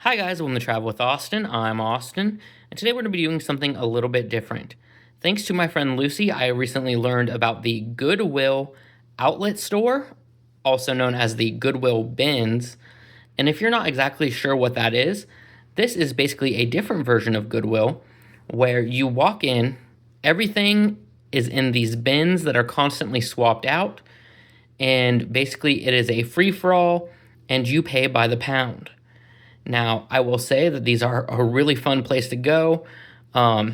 Hi guys, welcome to Travel with Austin. I'm Austin, and today we're going to be doing something a little bit different. Thanks to my friend Lucy, I recently learned about the Goodwill outlet store, also known as the Goodwill Bins. And if you're not exactly sure what that is, this is basically a different version of Goodwill where you walk in, everything is in these bins that are constantly swapped out, and basically it is a free-for-all, and you pay by the pound. Now, I will say that these are a really fun place to go. A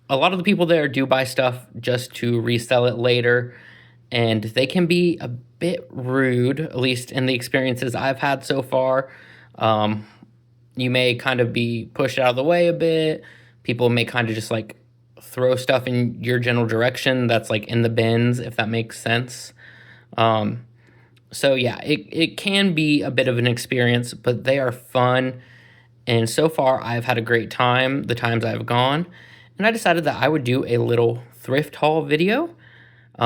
lot of the people there do buy stuff just to resell it later, and they can be a bit rude, at least in the experiences I've had so far. You may kind of be pushed out of the way a bit. People may kind of just like throw stuff in your general direction that's like in the bins, if that makes sense. So yeah, it can be a bit of an experience, but they are fun. And so far, I've had a great time the times I've gone. And I decided that I would do a little thrift haul video.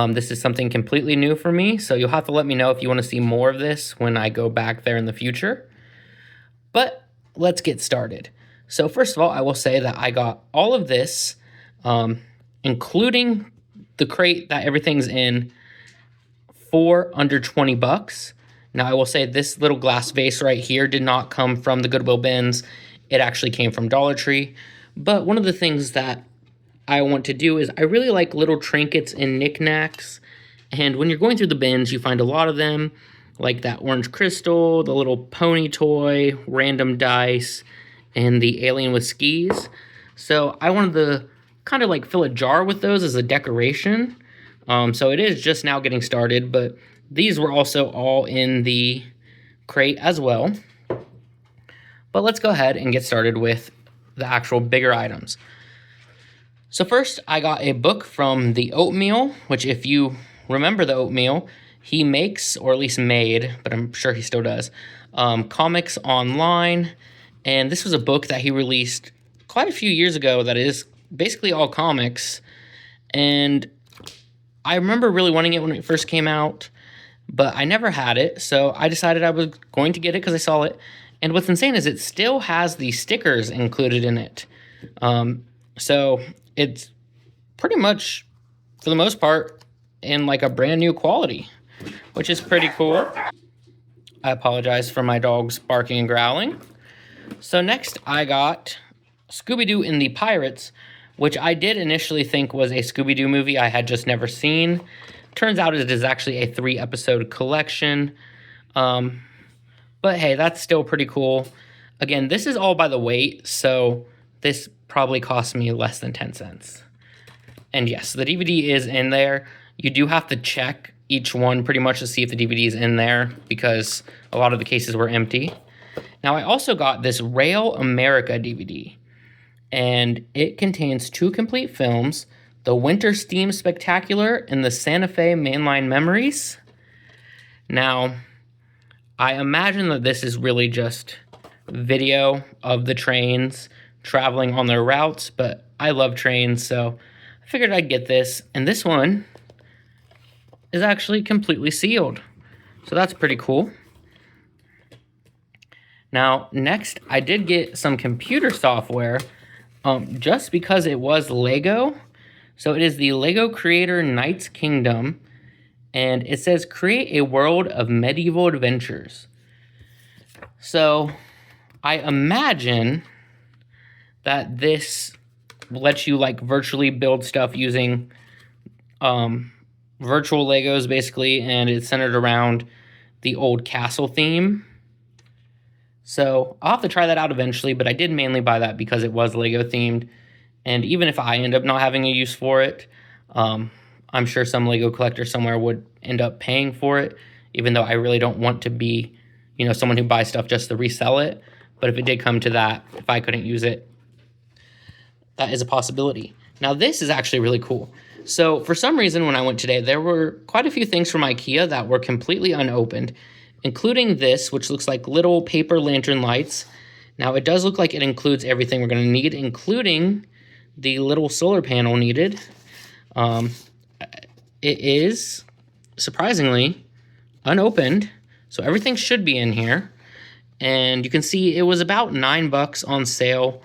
This is something completely new for me, so you'll have to let me know if you want to see more of this when I go back there in the future. But let's get started. So first of all, I will say that I got all of this, including the crate that everything's in, for under 20 bucks. Now, I will say this little glass vase right here did not come from the Goodwill Bins. It actually came from Dollar Tree. But one of the things that I want to do is I really like little trinkets and knickknacks. And when you're going through the bins, you find a lot of them, like that orange crystal, the little pony toy, random dice, and the alien with skis. So I wanted to kind of like fill a jar with those as a decoration. So it is just now getting started, but these were also all in the crate as well. But let's go ahead and get started with the actual bigger items. So first, I got a book from the Oatmeal, which if you remember the Oatmeal, he makes, or at least made, but I'm sure he still does, comics online. And this was a book that he released quite a few years ago that is basically all comics. And I remember really wanting it when it first came out, but I never had it, so I decided I was going to get it because I saw it. And what's insane is it still has the stickers included in it. So it's pretty much, for the most part, in like a brand new quality, which is pretty cool. I apologize for my dogs barking and growling. So next I got Scooby-Doo and the Pirates, which I did initially think was a Scooby-Doo movie I had just never seen. Turns out it is actually a 3-episode collection. But hey, that's still pretty cool. Again, this is all by the weight, so this probably cost me less than 10 cents. And yes, the DVD is in there. You do have to check each one pretty much to see if the DVD is in there because a lot of the cases were empty. Now, I also got this Rail America DVD. And it contains 2 complete films, the Winter Steam Spectacular and the Santa Fe Mainline Memories. Now, I imagine that this is really just video of the trains traveling on their routes, but I love trains, so I figured I'd get this. And this one is actually completely sealed, so that's pretty cool. Now, next, I did get some computer software, just because it was Lego. So it is the Lego Creator Knights Kingdom, and it says create a world of medieval adventures. So I imagine that this lets you like virtually build stuff using virtual Legos basically, and it's centered around the old castle theme. So I'll have to try that out eventually, but I did mainly buy that because it was Lego themed. And even if I end up not having a use for it, I'm sure some Lego collector somewhere would end up paying for it, even though I really don't want to be, someone who buys stuff just to resell it. But if it did come to that, if I couldn't use it, that is a possibility. Now, this is actually really cool. So for some reason, when I went today, there were quite a few things from IKEA that were completely unopened, including this, which looks like little paper lantern lights. Now, it does look like it includes everything we're going to need, including the little solar panel needed. It is, surprisingly, unopened, so everything should be in here. And you can see it was about $9 on sale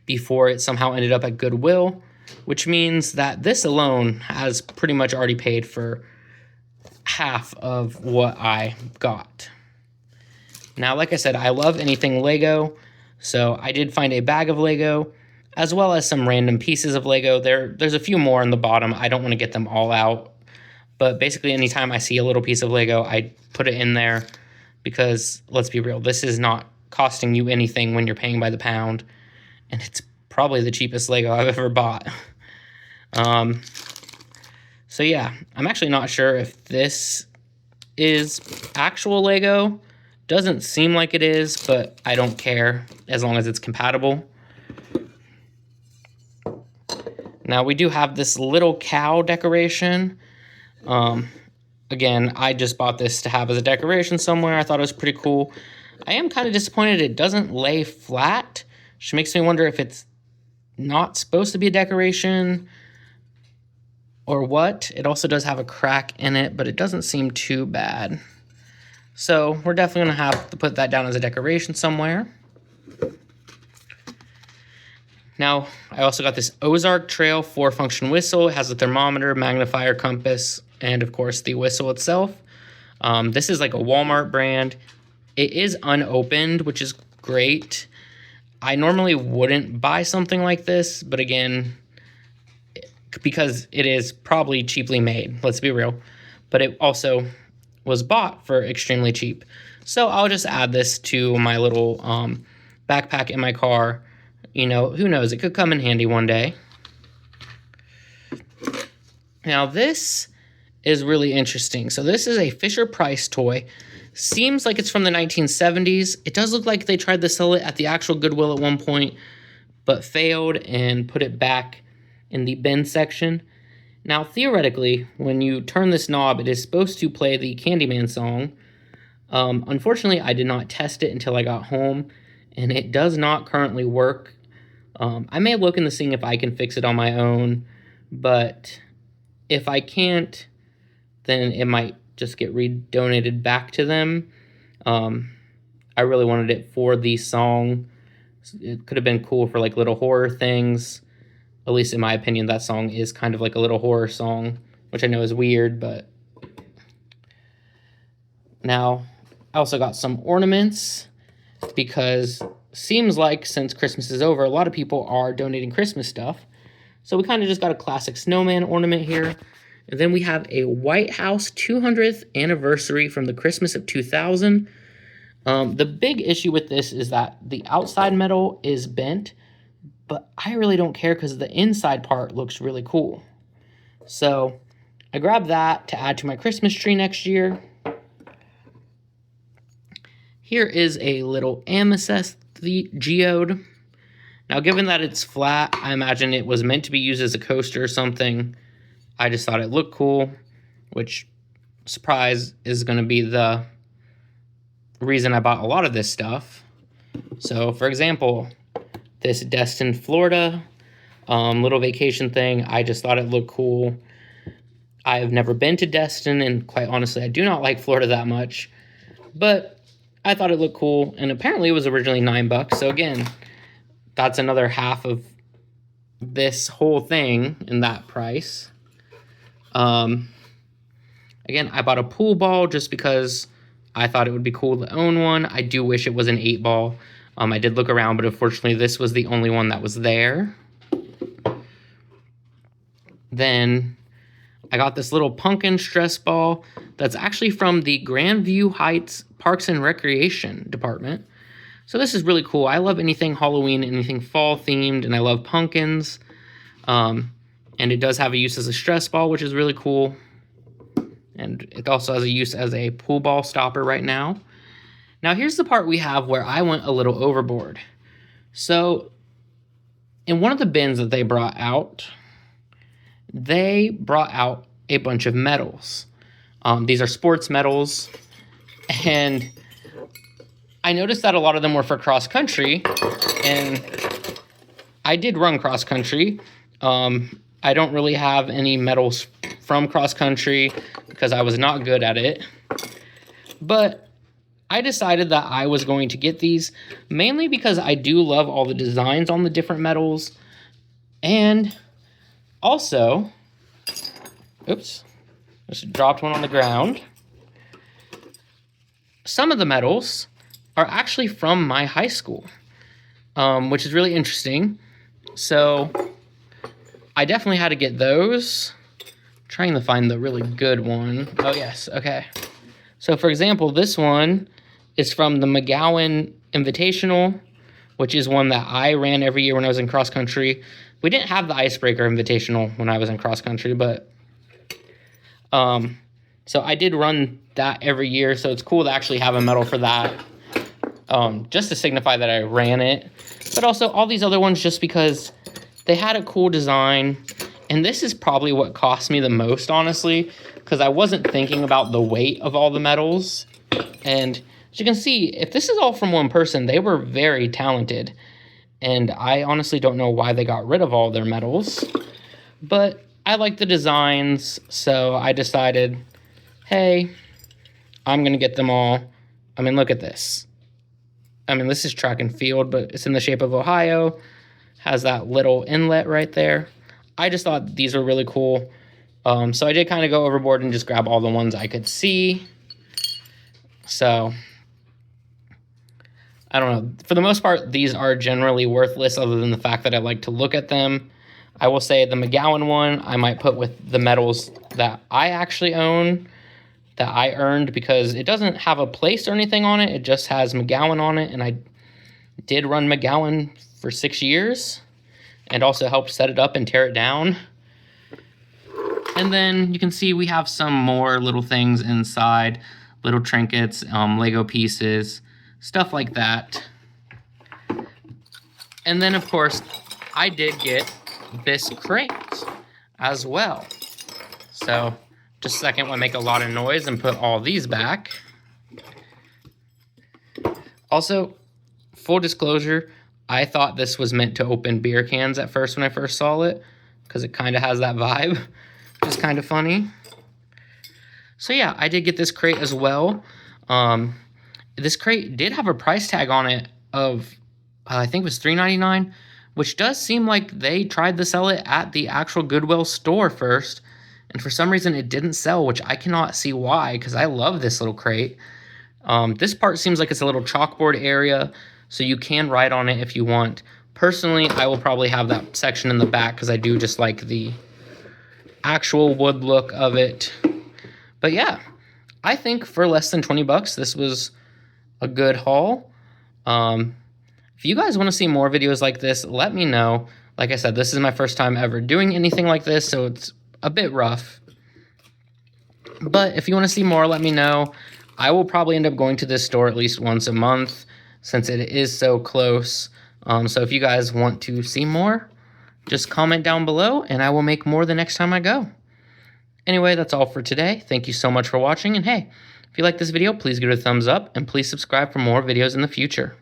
before it somehow ended up at Goodwill, which means that this alone has pretty much already paid for half of what I got. Now, like I said, I love anything Lego, so I did find a bag of Lego, as well as some random pieces of Lego. There's a few more on the bottom. I don't want to get them all out, but basically anytime I see a little piece of Lego, I put it in there because, let's be real, this is not costing you anything when you're paying by the pound, and it's probably the cheapest Lego I've ever bought. So yeah, I'm actually not sure if this is actual Lego. Doesn't seem like it is, but I don't care as long as it's compatible. Now we do have this little cow decoration. Again, I just bought this to have as a decoration somewhere. I thought it was pretty cool. I am kind of disappointed it doesn't lay flat, which makes me wonder if it's not supposed to be a decoration or what. It also does have a crack in it, but it doesn't seem too bad. So we're definitely going to have to put that down as a decoration somewhere. Now, I also got this Ozark Trail 4-function whistle. It has a thermometer, magnifier, compass, and of course the whistle itself. This is like a Walmart brand. It is unopened, which is great. I normally wouldn't buy something like this, but again, because it is probably cheaply made, let's be real. But it also was bought for extremely cheap. So I'll just add this to my little backpack in my car. You know, who knows? It could come in handy one day. Now this is really interesting. So this is a Fisher-Price toy. Seems like it's from the 1970s. It does look like they tried to sell it at the actual Goodwill at one point, but failed and put it back in the bin section. Now, theoretically, when you turn this knob, it is supposed to play the Candyman song. Unfortunately, I did not test it until I got home, and it does not currently work. I may look into seeing if I can fix it on my own, but if I can't, then it might just get redonated back to them. I really wanted it for the song. It could have been cool for like little horror things. At least in my opinion, that song is kind of like a little horror song, which I know is weird, but... Now, I also got some ornaments because seems like since Christmas is over, a lot of people are donating Christmas stuff. So we kind of just got a classic snowman ornament here. And then we have a White House 200th anniversary from the Christmas of 2000. The big issue with this is that the outside metal is bent, but I really don't care because the inside part looks really cool. So I grabbed that to add to my Christmas tree next year. Here is a little amethyst geode. Now, given that it's flat, I imagine it was meant to be used as a coaster or something. I just thought it looked cool, which, surprise, is going to be the reason I bought a lot of this stuff. So, for example, this Destin, Florida little vacation thing, I just thought it looked cool. I have never been to Destin, and quite honestly, I do not like Florida that much. But I thought it looked cool, and apparently it was originally $9. So again, that's another half of this whole thing in that price. Again, I bought a pool ball just because I thought it would be cool to own one. I do wish it was an 8-ball. I did look around, but unfortunately this was the only one that was there. Then I got this little pumpkin stress ball that's actually from the Grandview Heights Parks and Recreation Department. So this is really cool. I love anything Halloween, anything fall themed, and I love pumpkins. And it does have a use as a stress ball, which is really cool. And it also has a use as a pool ball stopper right now. Now here's the part we have where I went a little overboard. So in one of the bins that they brought out a bunch of medals. These are sports medals, and I noticed that a lot of them were for cross country, and I did run cross country. I don't really have any medals from cross country because I was not good at it, but I decided that I was going to get these mainly because I do love all the designs on the different metals. And also, oops, just dropped one on the ground. Some of the metals are actually from my high school, which is really interesting. So I definitely had to get those. Trying to find the really good one. Oh, yes. Okay. So, for example, this one is from the McGowan Invitational, which is one that I ran every year when I was in cross country. We didn't have the Icebreaker Invitational when I was in cross country, but so I did run that every year. So it's cool to actually have a medal for that, just to signify that I ran it. But also all these other ones just because they had a cool design. And this is probably what cost me the most, honestly, because I wasn't thinking about the weight of all the medals. And as you can see, if this is all from one person, they were very talented. And I honestly don't know why they got rid of all their medals. But I like the designs, so I decided, hey, I'm going to get them all. I mean, look at this. I mean, this is track and field, but it's in the shape of Ohio. Has that little inlet right there. I just thought these were really cool. So I did kind of go overboard and just grab all the ones I could see. So, I don't know. For the most part, these are generally worthless other than the fact that I like to look at them. I will say the McGowan one I might put with the medals that I actually own, that I earned, because it doesn't have a place or anything on it. It just has McGowan on it, and I did run McGowan for 6 years. And also helped set it up and tear it down. And then you can see we have some more little things inside, little trinkets, Lego pieces, stuff like that. And then, of course, I did get this crate as well. So just a second, we'll make a lot of noise and put all these back. Also, full disclosure, I thought this was meant to open beer cans at first when I first saw it, because it kind of has that vibe, which is kind of funny. So yeah, I did get this crate as well. This crate did have a price tag on it of, I think it was $3.99, which does seem like they tried to sell it at the actual Goodwill store first, and for some reason it didn't sell, which I cannot see why, because I love this little crate. This part seems like it's a little chalkboard area, so you can write on it if you want. Personally, I will probably have that section in the back because I do just like the actual wood look of it. But yeah, I think for less than 20 bucks, this was a good haul. If you guys want to see more videos like this, let me know. Like I said, this is my first time ever doing anything like this, so it's a bit rough. But if you want to see more, let me know. I will probably end up going to this store at least once a month, since it is so close. So if you guys want to see more, just comment down below, and I will make more the next time I go. Anyway, that's all for today. Thank you so much for watching, and hey, if you like this video, please give it a thumbs up, and please subscribe for more videos in the future.